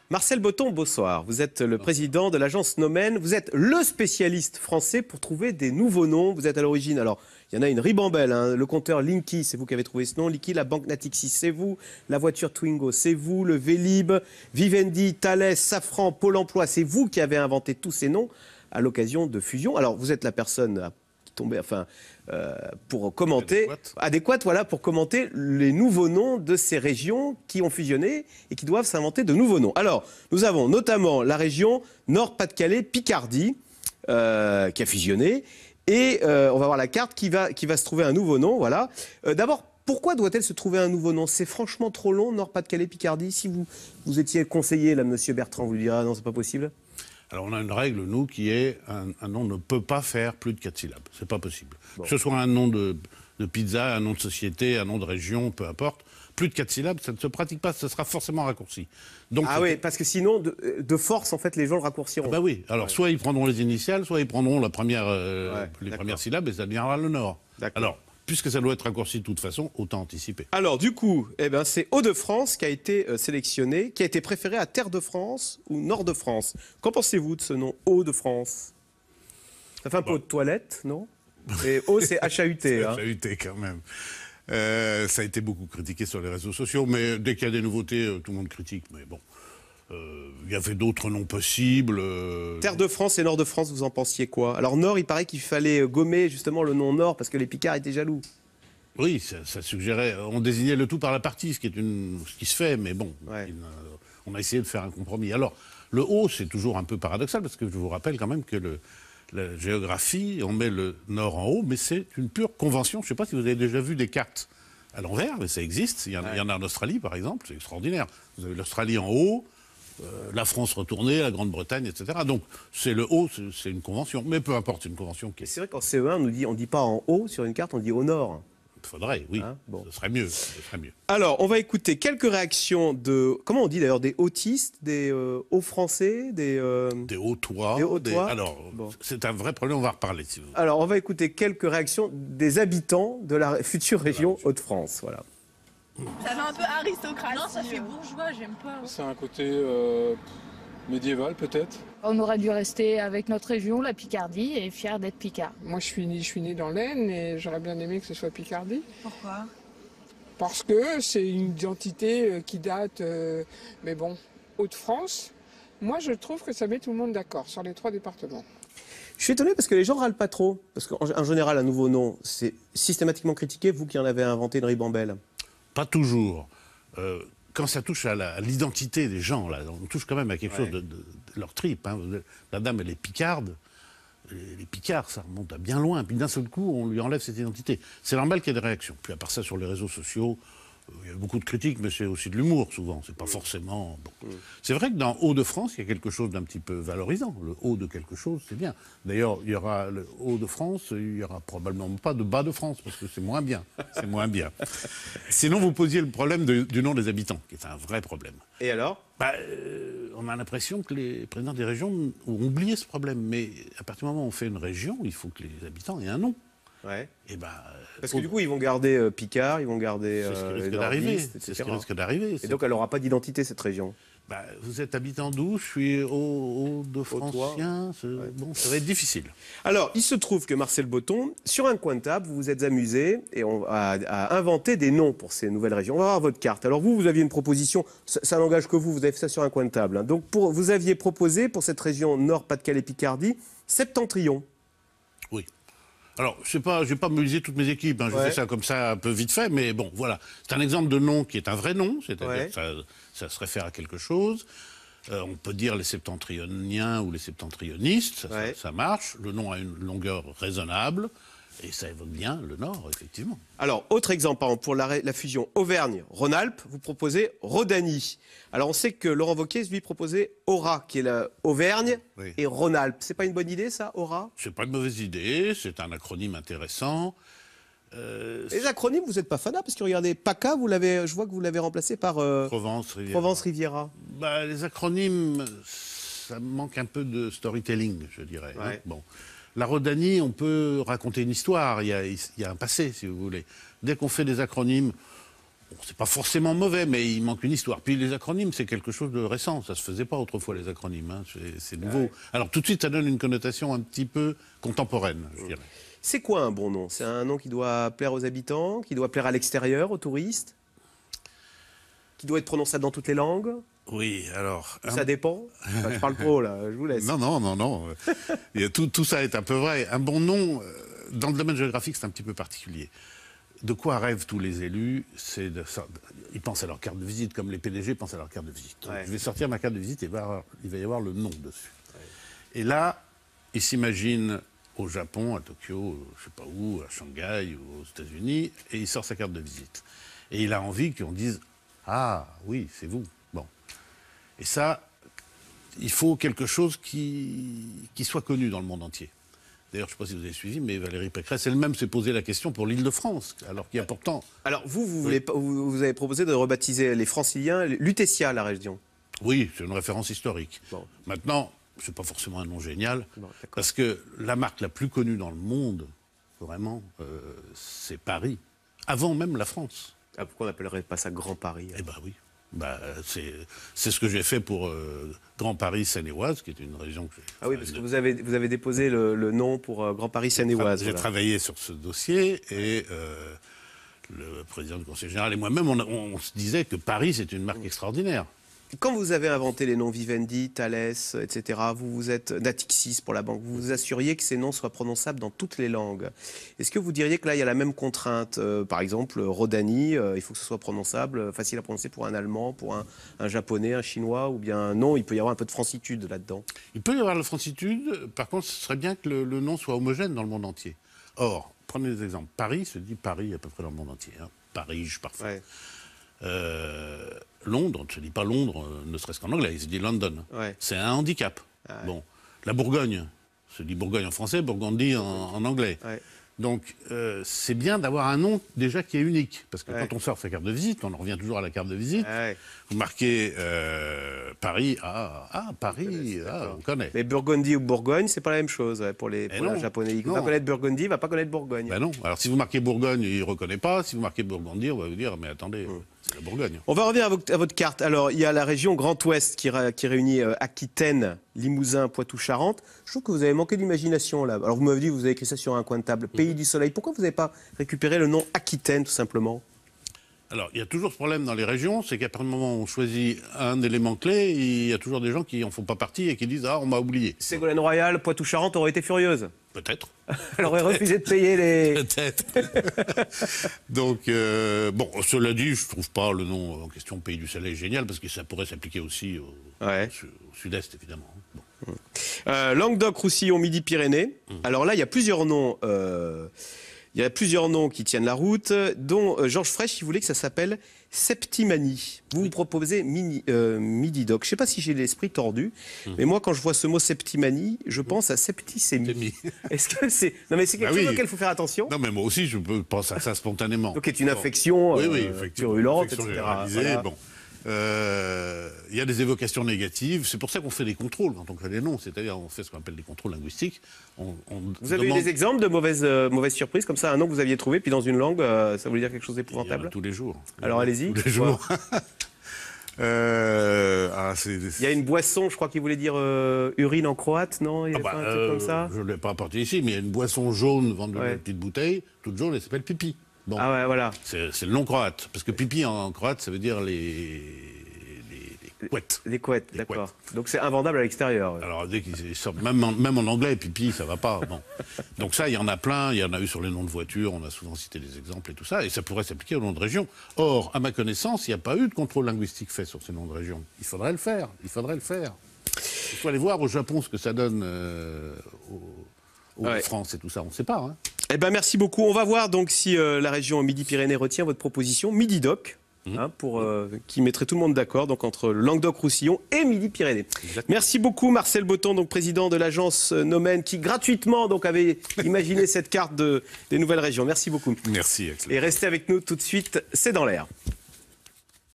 Marcel Botton, bonsoir. Vous êtes le président de l'agence Nomen. Vous êtes le spécialiste français pour trouver des nouveaux noms. Vous êtes à l'origine, alors, il y en a une ribambelle. Hein. Le compteur Linky, c'est vous qui avez trouvé ce nom. Linky, la banque Natixis, c'est vous. La voiture Twingo, c'est vous. Le Vélib, Vivendi, Thales, Safran, Pôle emploi, c'est vous qui avez inventé tous ces noms à l'occasion de fusion. Alors, vous êtes la personne à tomber, pour commenter, adéquate, voilà, pour commenter les nouveaux noms de ces régions qui ont fusionné et qui doivent s'inventer de nouveaux noms. Alors, nous avons notamment la région Nord-Pas-de-Calais-Picardie qui a fusionné et on va voir la carte qui va se trouver un nouveau nom, voilà. D'abord, pourquoi doit-elle se trouver un nouveau nom? C'est franchement trop long, Nord-Pas-de-Calais-Picardie. Si vous étiez conseiller, là, monsieur Bertrand, vous lui direz, ah non, c'est pas possible. Alors on a une règle, nous, qui est un nom ne peut pas faire plus de 4 syllabes. C'est pas possible. Bon. Que ce soit un nom de pizza, un nom de société, un nom de région, peu importe. Plus de 4 syllabes, ça ne se pratique pas, ça sera forcément raccourci. Donc, ah oui, parce que sinon, de force, en fait, les gens le raccourciront. Ah bah oui, alors soit ils prendront les initiales, soit ils prendront les premières syllabes et ça deviendra le Nord. Alors, puisque ça doit être raccourci de toute façon, autant anticiper. Alors, du coup, c'est Hauts-de-France qui a été sélectionné, qui a été préféré à Terre-de-France ou Nord-de-France. Qu'en pensez-vous de ce nom, Hauts-de-France? Ça fait un peu de toilette, non? Et Haut, c'est H-A-U-T. Hein. H-A-U-T, quand même. Ça a été beaucoup critiqué sur les réseaux sociaux, mais dès qu'il y a des nouveautés, tout le monde critique. Mais bon, il y avait d'autres noms possibles. Terre-de-France et Nord-de-France, vous en pensiez quoi? Alors Nord, il paraît qu'il fallait gommer justement le nom Nord parce que les Picards étaient jaloux. Oui, ça suggérait. On désignait le tout par la partie, ce qui se fait, mais bon, on a essayé de faire un compromis. Alors, le Haut, c'est toujours un peu paradoxal parce que je vous rappelle quand même que la géographie, on met le Nord en haut, mais c'est une pure convention. Je ne sais pas si vous avez déjà vu des cartes à l'envers, mais ça existe. Il y en a en Australie, par exemple, c'est extraordinaire. Vous avez l'Australie en haut, la France retournée, la Grande-Bretagne, etc. Donc, c'est le haut, c'est une convention. Mais peu importe, c'est une convention qui est... C'est vrai qu'en CE1, on ne dit pas en haut sur une carte, on dit au nord. Il faudrait, oui. Hein, bon. Ce serait mieux, Alors, on va écouter quelques réactions de... Comment on dit d'ailleurs? Des autistes, des hauts-français, des hauts-tois. Alors, c'est un vrai problème, on va en reparler, si vous voulez. Alors, on va écouter quelques réactions des habitants de la future région Hauts-de-France, voilà. Ça fait un peu aristocratie. Non, ça fait bourgeois, j'aime pas. C'est un côté médiéval, peut-être. On aurait dû rester avec notre région, la Picardie, et fier d'être Picard. Moi, je suis né dans l'Aisne et j'aurais bien aimé que ce soit Picardie. Pourquoi? Parce que c'est une identité qui date, mais bon, Hauts-de-France. Moi, je trouve que ça met tout le monde d'accord sur les 3 départements. Je suis étonné parce que les gens râlent pas trop. Parce qu'en général, un nouveau nom, c'est systématiquement critiqué, vous qui en avez inventé une ribambelle. Pas toujours. Quand ça touche à l'identité des gens, là, on touche quand même à quelque chose de leur tripe. Hein. La dame, elle est picarde. Les Picards, ça remonte à bien loin. Puis d'un seul coup, on lui enlève cette identité. C'est normal qu'il y ait des réactions. Puis à part ça, sur les réseaux sociaux, il y a beaucoup de critiques, mais c'est aussi de l'humour, souvent. C'est pas forcément... Bon. C'est vrai que dans Hauts-de-France, il y a quelque chose d'un petit peu valorisant. Le haut de quelque chose, c'est bien. D'ailleurs, il y aura le Hauts-de-France, il n'y aura probablement pas de Bas-de-France, parce que c'est moins bien. C'est moins bien. Sinon, vous posiez le problème du nom des habitants, qui est un vrai problème. Et alors? On a l'impression que les présidents des régions ont oublié ce problème. Mais à partir du moment où on fait une région, il faut que les habitants aient un nom. Ouais. Et parce que du coup, ils vont garder Picard, ils vont garder c'est ce qui risque d'arriver. C'est ce qui risque d'arriver. Et donc, elle n'aura pas d'identité, cette région. Vous êtes habitant d'où? Je suis Hauts-de-Francien. Bon, ça va être difficile. Alors, il se trouve que Marcel Botton, sur un coin de table, vous vous êtes amusé et à inventer des noms pour ces nouvelles régions. On va voir votre carte. Alors, vous aviez une proposition. Ça n'engage que vous avez fait ça sur un coin de table. Hein. Donc, vous aviez proposé pour cette région Nord-Pas-de-Calais-Picardie, Septentrion. Oui. Alors, je n'ai pas mobilisé toutes mes équipes, hein. Je fais ça comme ça un peu vite fait, mais bon, voilà. C'est un exemple de nom qui est un vrai nom, c'est-à-dire que ça se réfère à quelque chose. On peut dire les septentrioniens ou les septentrionistes, ça marche. Le nom a une longueur raisonnable. Et ça évoque bien le Nord, effectivement. Alors, autre exemple, par exemple, pour la fusion Auvergne-Rhône-Alpes, vous proposez Rodanie. Alors, on sait que Laurent Wauquiez, lui, proposait Aura, qui est la Auvergne et Rhône-Alpes. C'est pas une bonne idée, ça, Aura? C'est pas une mauvaise idée, c'est un acronyme intéressant. Les acronymes, vous n'êtes pas fanat, parce que regardez, PACA, je vois que vous l'avez remplacé par Provence-Riviera. Les acronymes, ça manque un peu de storytelling, je dirais. Hein. Bon. La Rodanie, on peut raconter une histoire, il y a un passé, si vous voulez. Dès qu'on fait des acronymes, Bon, c'est pas forcément mauvais, mais il manque une histoire. Puis les acronymes, c'est quelque chose de récent. Ça se faisait pas autrefois, les acronymes. Hein. C'est nouveau. Ouais. Alors tout de suite, ça donne une connotation un petit peu contemporaine, je dirais. C'est quoi un bon nom? C'est un nom qui doit plaire aux habitants, qui doit plaire à l'extérieur, aux touristes, qui doit être prononçable dans toutes les langues? Oui, alors... Ça dépend. Enfin, je parle trop, là, je vous laisse. Non. tout ça est un peu vrai. Un bon nom, dans le domaine géographique, c'est un petit peu particulier. De quoi rêvent tous les élus? Ils pensent à leur carte de visite, comme les PDG pensent à leur carte de visite. Ouais. Je vais sortir ma carte de visite et il va y avoir le nom dessus. Ouais. Et là, ils s'imaginent au Japon, à Tokyo, je ne sais pas où, à Shanghai ou aux États-Unis, et il sort sa carte de visite. Et il a envie qu'on dise « Ah, oui, c'est vous ». Bon. Et ça, il faut quelque chose qui soit connu dans le monde entier. D'ailleurs, je ne sais pas si vous avez suivi, mais Valérie Pécresse elle-même s'est posé la question pour l'Île-de-France, alors qu'il y a pourtant... Alors, vous avez proposé de rebaptiser les Franciliens Lutetia, la région. Oui, c'est une référence historique. Bon. Maintenant, ce n'est pas forcément un nom génial, parce que la marque la plus connue dans le monde, vraiment, c'est Paris, avant même la France. Ah, pourquoi on n'appellerait pas ça Grand Paris? Eh bien oui. C'est ce que j'ai fait pour Grand Paris Seine-et-Oise, qui est une région que j'ai... Ah oui, parce que vous avez déposé le nom pour Grand Paris Seine-et-Oise. J'ai travaillé sur ce dossier et le président du Conseil général et moi-même, on se disait que Paris, c'est une marque extraordinaire. Quand vous avez inventé les noms Vivendi, Thales, etc., vous êtes Natixis pour la banque, vous vous assuriez que ces noms soient prononçables dans toutes les langues. Est-ce que vous diriez que là, il y a la même contrainte? Par exemple, Rodani, il faut que ce soit prononçable, facile à prononcer pour un Allemand, pour un Japonais, un Chinois, ou bien non, il peut y avoir un peu de francitude là-dedans? Il peut y avoir de la francitude, par contre, ce serait bien que le nom soit homogène dans le monde entier. Or, prenez des exemples. Paris se dit Paris à peu près dans le monde entier. Hein. Paris, parfois. Ouais. Londres, on ne se dit pas Londres, ne serait-ce qu'en anglais, il se dit London. Ouais. C'est un handicap. Ah ouais. Bon, la Bourgogne, se dit Bourgogne en français, Burgondie en anglais. Ouais. Donc, c'est bien d'avoir un nom déjà qui est unique. Parce que quand on sort sa carte de visite, on en revient toujours à la carte de visite, vous marquez Paris, Paris, on connaît. Mais Burgondie ou Bourgogne, c'est pas la même chose pour les Japonais. Il va connaître Burgondie, il va pas connaître Bourgogne. Ben non. Alors, si vous marquez Bourgogne, il ne reconnaît pas. Si vous marquez Burgondie, on va vous dire, mais attendez... C'est la Bourgogne. On va revenir à votre carte. Alors, il y a la région Grand Ouest qui réunit Aquitaine, Limousin, Poitou-Charentes. Je trouve que vous avez manqué d'imagination là. Alors, vous m'avez dit que vous avez écrit ça sur un coin de table. Pays du Soleil. Pourquoi vous n'avez pas récupéré le nom Aquitaine, tout simplement? Alors, il y a toujours ce problème dans les régions, c'est qu'à partir du moment où on choisit un élément clé, il y a toujours des gens qui n'en font pas partie et qui disent « Ah, on m'a oublié ». Ségolène Royal, Poitou-Charentes aurait été furieuse. Peut-être. Elle aurait refusé de payer les... Peut-être. Donc, bon, cela dit, je ne trouve pas le nom en question Pays du Soleil génial, parce que ça pourrait s'appliquer aussi au sud-est, évidemment. Bon. Languedoc-Roussillon, Midi-Pyrénées. Alors là, il y a plusieurs noms... Il y a plusieurs noms qui tiennent la route, dont Georges Frêche, il voulait que ça s'appelle Septimanie. Vous proposez Midi-Doc. Je ne sais pas si j'ai l'esprit tordu, mais moi, quand je vois ce mot Septimanie, je pense à septicémie. Est-ce que c'est... Non, mais c'est quelque chose auquel il faut faire attention. Non, mais moi aussi, je pense à ça spontanément. Donc, c'est une infection purulente, etc. Voilà. Bon. Il y a des évocations négatives. C'est pour ça qu'on fait des contrôles quand on crée des noms. C'est-à-dire, on fait ce qu'on appelle des contrôles linguistiques. Vous avez eu des exemples de mauvaises surprises, comme ça, un nom que vous aviez trouvé, puis dans une langue, ça voulait dire quelque chose d'épouvantable? Tous les jours. Alors, allez-y. Tous les jours. Il y a une boisson, je crois qu'il voulait dire urine en croate, non? Il y a pas un truc comme ça? Je ne l'ai pas apporté ici, mais il y a une boisson jaune vendue dans une petite bouteille, toute jaune, elle s'appelle pipi. Bon. Ah ouais, voilà. C'est le nom croate. Parce que pipi en croate, ça veut dire les couettes. Les couettes, d'accord. Donc c'est invendable à l'extérieur. Alors dès qu'ils sortent, même en anglais, pipi, ça va pas. Bon. Donc ça, il y en a plein. Il y en a eu sur les noms de voitures. On a souvent cité des exemples et tout ça. Et ça pourrait s'appliquer aux noms de région. Or, à ma connaissance, il n'y a pas eu de contrôle linguistique fait sur ces noms de région. Il faudrait le faire. Il faut aller voir au Japon ce que ça donne aux France et tout ça. On ne sait pas. Hein. Eh ben, merci beaucoup. On va voir donc si la région Midi-Pyrénées retient votre proposition Midi-Doc, qui mettrait tout le monde d'accord, donc entre le Languedoc-Roussillon et Midi-Pyrénées. Merci beaucoup Marcel Botton, donc président de l'agence Nomen, qui gratuitement donc avait imaginé cette carte des nouvelles régions. Merci beaucoup. Merci. Excellent. Et restez avec nous tout de suite, c'est dans l'air.